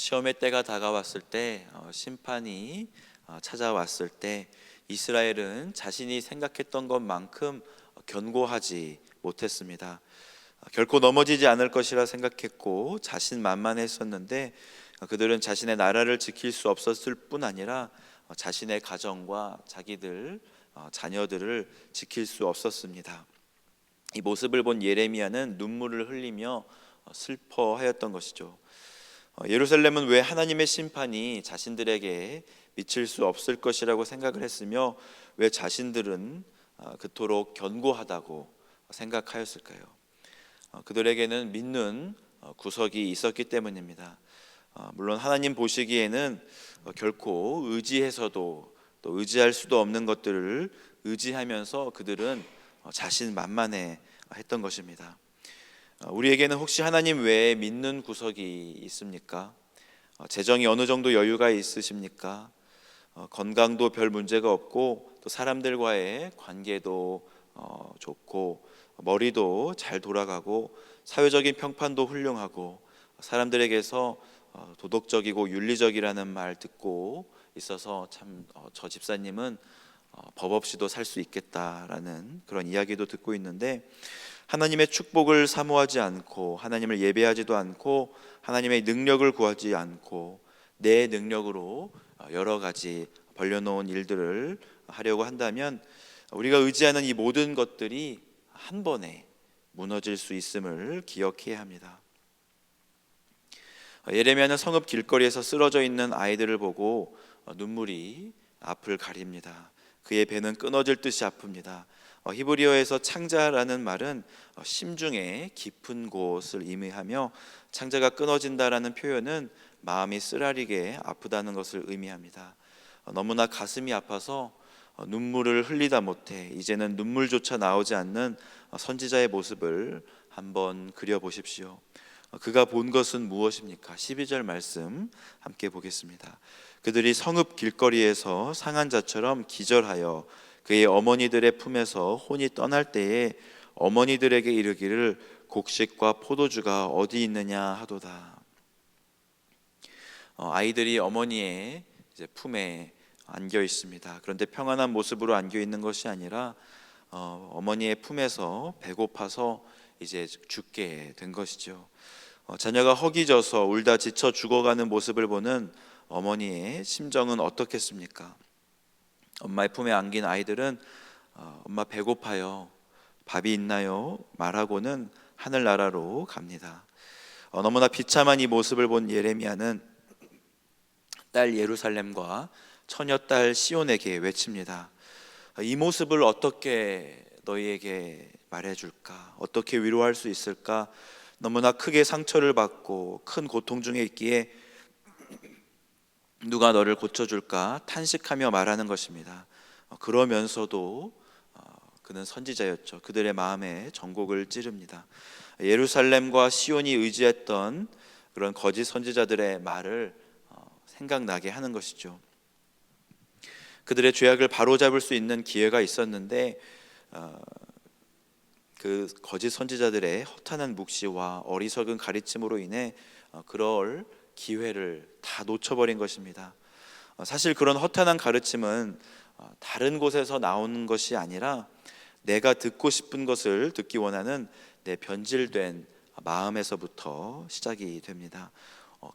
시험의 때가 다가왔을 때, 심판이 찾아왔을 때 이스라엘은 자신이 생각했던 것만큼 견고하지 못했습니다. 결코 넘어지지 않을 것이라 생각했고 자신만만했었는데, 그들은 자신의 나라를 지킬 수 없었을 뿐 아니라 자신의 가정과 자기들 자녀들을 지킬 수 없었습니다. 이 모습을 본 예레미야는 눈물을 흘리며 슬퍼하였던 것이죠. 예루살렘은 왜 하나님의 심판이 자신들에게 미칠 수 없을 것이라고 생각을 했으며, 왜 자신들은 그토록 견고하다고 생각하였을까요? 그들에게는 믿는 구석이 있었기 때문입니다. 물론 하나님 보시기에는 결코 의지해서도 또 의지할 수도 없는 것들을 의지하면서 그들은 자신만만해 했던 것입니다. 우리에게는 혹시 하나님 외에 믿는 구석이 있습니까? 재정이 어느 정도 여유가 있으십니까? 건강도 별 문제가 없고 또 사람들과의 관계도 좋고 머리도 잘 돌아가고 사회적인 평판도 훌륭하고 사람들에게서 도덕적이고 윤리적이라는 말 듣고 있어서 참 저 집사님은 법 없이도 살 수 있겠다라는 그런 이야기도 듣고 있는데, 하나님의 축복을 사모하지 않고 하나님을 예배하지도 않고 하나님의 능력을 구하지 않고 내 능력으로 여러 가지 벌려놓은 일들을 하려고 한다면 우리가 의지하는 이 모든 것들이 한 번에 무너질 수 있음을 기억해야 합니다. 예레미야는 성읍 길거리에서 쓰러져 있는 아이들을 보고 눈물이 앞을 가립니다. 그의 배는 끊어질 듯이 아픕니다. 히브리어에서 창자라는 말은 심중에 깊은 곳을 의미하며, 창자가 끊어진다라는 표현은 마음이 쓰라리게 아프다는 것을 의미합니다. 너무나 가슴이 아파서 눈물을 흘리다 못해 이제는 눈물조차 나오지 않는 선지자의 모습을 한번 그려보십시오. 그가 본 것은 무엇입니까? 12절 말씀 함께 보겠습니다. 그들이 성읍 길거리에서 상한 자처럼 기절하여 그의 어머니들의 품에서 혼이 떠날 때에 어머니들에게 이르기를 곡식과 포도주가 어디 있느냐 하도다. 아이들이 어머니의 이제 품에 안겨 있습니다. 그런데 평안한 모습으로 안겨 있는 것이 아니라 어머니의 품에서 배고파서 이제 죽게 된 것이죠. 자녀가 허기져서 울다 지쳐 죽어가는 모습을 보는 어머니의 심정은 어떻겠습니까? 엄마의 품에 안긴 아이들은 엄마 배고파요, 밥이 있나요? 말하고는 하늘나라로 갑니다. 너무나 비참한 이 모습을 본 예레미야는 딸 예루살렘과 처녀딸 시온에게 외칩니다. 이 모습을 어떻게 너희에게 말해줄까? 어떻게 위로할 수 있을까? 너무나 크게 상처를 받고 큰 고통 중에 있기에 누가 너를 고쳐줄까? 탄식하며 말하는 것입니다. 그러면서도 그는 선지자였죠. 그들의 마음에 전곡을 찌릅니다. 예루살렘과 시온이 의지했던 그런 거짓 선지자들의 말을 생각나게 하는 것이죠. 그들의 죄악을 바로잡을 수 있는 기회가 있었는데 그 거짓 선지자들의 허탄한 묵시와 어리석은 가르침으로 인해 그럴 기회를 다 놓쳐버린 것입니다. 사실 그런 허탄한 가르침은 다른 곳에서 나오는 것이 아니라 내가 듣고 싶은 것을 듣기 원하는 내 변질된 마음에서부터 시작이 됩니다.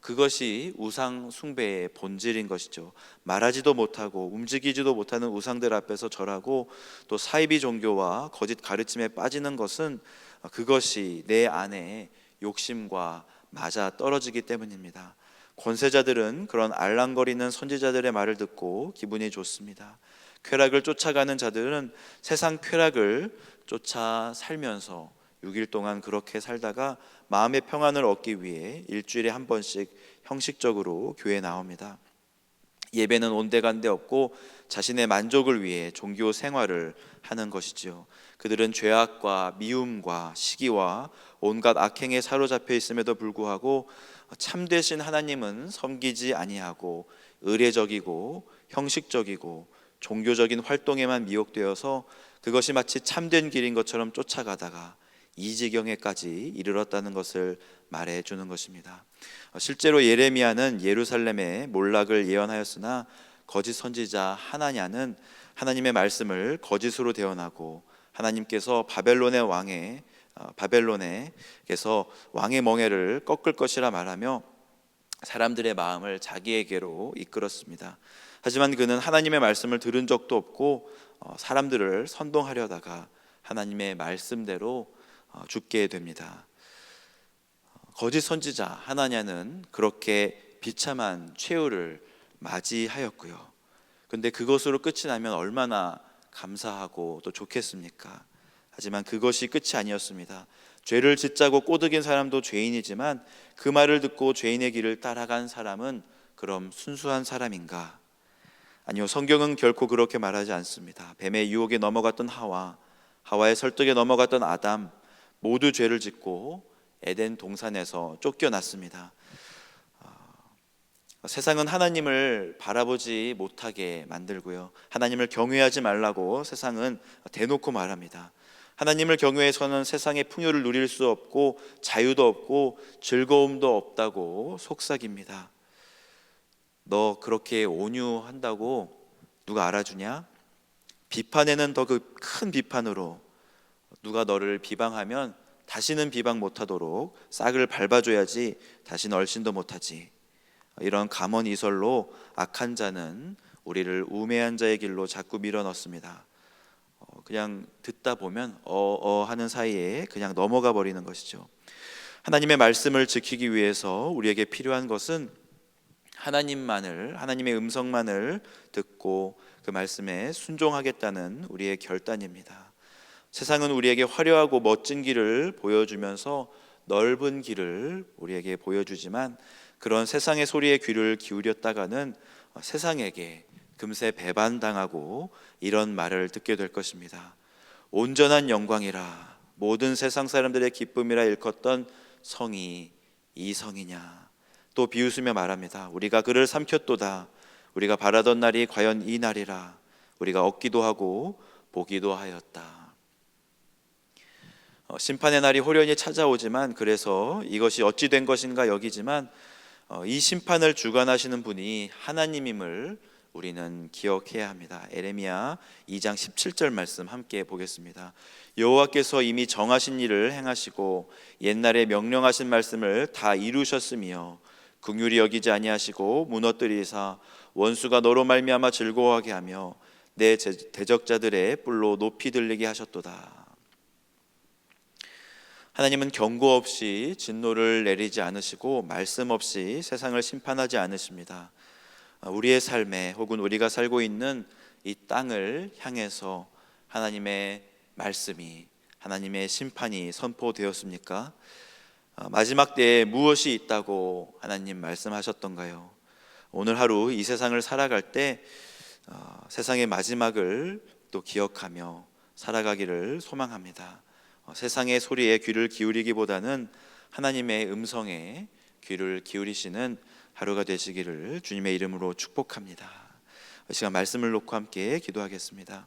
그것이 우상 숭배의 본질인 것이죠. 말하지도 못하고 움직이지도 못하는 우상들 앞에서 절하고 또 사이비 종교와 거짓 가르침에 빠지는 것은 그것이 내 안에 욕심과 맞아 떨어지기 때문입니다. 권세자들은 그런 알랑거리는 선지자들의 말을 듣고 기분이 좋습니다. 쾌락을 쫓아가는 자들은 세상 쾌락을 쫓아 살면서 6일 동안 그렇게 살다가 마음의 평안을 얻기 위해 일주일에 한 번씩 형식적으로 교회에 나옵니다. 예배는 온데간데 없고 자신의 만족을 위해 종교 생활을 하는 것이지요. 그들은 죄악과 미움과 시기와 온갖 악행에 사로잡혀 있음에도 불구하고 참되신 하나님은 섬기지 아니하고 의례적이고 형식적이고 종교적인 활동에만 미혹되어서 그것이 마치 참된 길인 것처럼 쫓아가다가 이 지경에까지 이르렀다는 것을 말해 주는 것입니다. 실제로 예레미야는 예루살렘의 몰락을 예언하였으나 거짓 선지자 하나냐는 하나님의 말씀을 거짓으로 대언하고 하나님께서 바벨론에게서 왕의 멍에를 꺾을 것이라 말하며 사람들의 마음을 자기에게로 이끌었습니다. 하지만 그는 하나님의 말씀을 들은 적도 없고 사람들을 선동하려다가 하나님의 말씀대로 죽게 됩니다. 거짓 선지자 하나냐는 그렇게 비참한 최후를 맞이하였고요. 근데 그것으로 끝이 나면 얼마나 감사하고 또 좋겠습니까? 하지만 그것이 끝이 아니었습니다. 죄를 짓자고 꼬드긴 사람도 죄인이지만 그 말을 듣고 죄인의 길을 따라간 사람은 그럼 순수한 사람인가? 아니요, 성경은 결코 그렇게 말하지 않습니다. 뱀의 유혹에 넘어갔던 하와의 설득에 넘어갔던 아담, 모두 죄를 짓고 에덴 동산에서 쫓겨났습니다. 세상은 하나님을 바라보지 못하게 만들고요, 하나님을 경외하지 말라고 세상은 대놓고 말합니다. 하나님을 경외해서는 세상의 풍요를 누릴 수 없고 자유도 없고 즐거움도 없다고 속삭입니다. 너 그렇게 온유한다고 누가 알아주냐? 비판에는 더 그 큰 비판으로 누가 너를 비방하면 다시는 비방 못하도록 싹을 밟아줘야지 다시는 얼씬도 못하지. 이런 감언이설로 악한 자는 우리를 우매한 자의 길로 자꾸 밀어넣습니다. 그냥 듣다 보면 하는 사이에 그냥 넘어가 버리는 것이죠. 하나님의 말씀을 지키기 위해서 우리에게 필요한 것은 하나님의 음성만을 듣고 그 말씀에 순종하겠다는 우리의 결단입니다. 세상은 우리에게 화려하고 멋진 길을 보여주면서 넓은 길을 우리에게 보여주지만 그런 세상의 소리에 귀를 기울였다가는 세상에게 금세 배반당하고 이런 말을 듣게 될 것입니다. 온전한 영광이라 모든 세상 사람들의 기쁨이라 일컫던 성이 이 성이냐? 또 비웃으며 말합니다. 우리가 그를 삼켰도다. 우리가 바라던 날이 과연 이 날이라. 우리가 얻기도 하고 보기도 하였다. 심판의 날이 호련히 찾아오지만 그래서 이것이 어찌 된 것인가 여기지만 이 심판을 주관하시는 분이 하나님임을 우리는 기억해야 합니다. 에레미야 2장 17절 말씀 함께 보겠습니다. 여호와께서 이미 정하신 일을 행하시고 옛날에 명령하신 말씀을 다 이루셨으며 긍휼히 여기지 아니하시고 무너뜨리사 원수가 너로 말미암아 즐거워하게 하며 내 대적자들의 뿔로 높이 들리게 하셨도다. 하나님은 경고 없이 진노를 내리지 않으시고 말씀 없이 세상을 심판하지 않으십니다. 우리의 삶에 혹은 우리가 살고 있는 이 땅을 향해서 하나님의 말씀이, 하나님의 심판이 선포되었습니까? 마지막 때에 무엇이 있다고 하나님 말씀하셨던가요? 오늘 하루 이 세상을 살아갈 때 세상의 마지막을 또 기억하며 살아가기를 소망합니다. 세상의 소리에 귀를 기울이기보다는 하나님의 음성에 귀를 기울이시는 하루가 되시기를 주님의 이름으로 축복합니다. 이 시간 말씀을 놓고 함께 기도하겠습니다.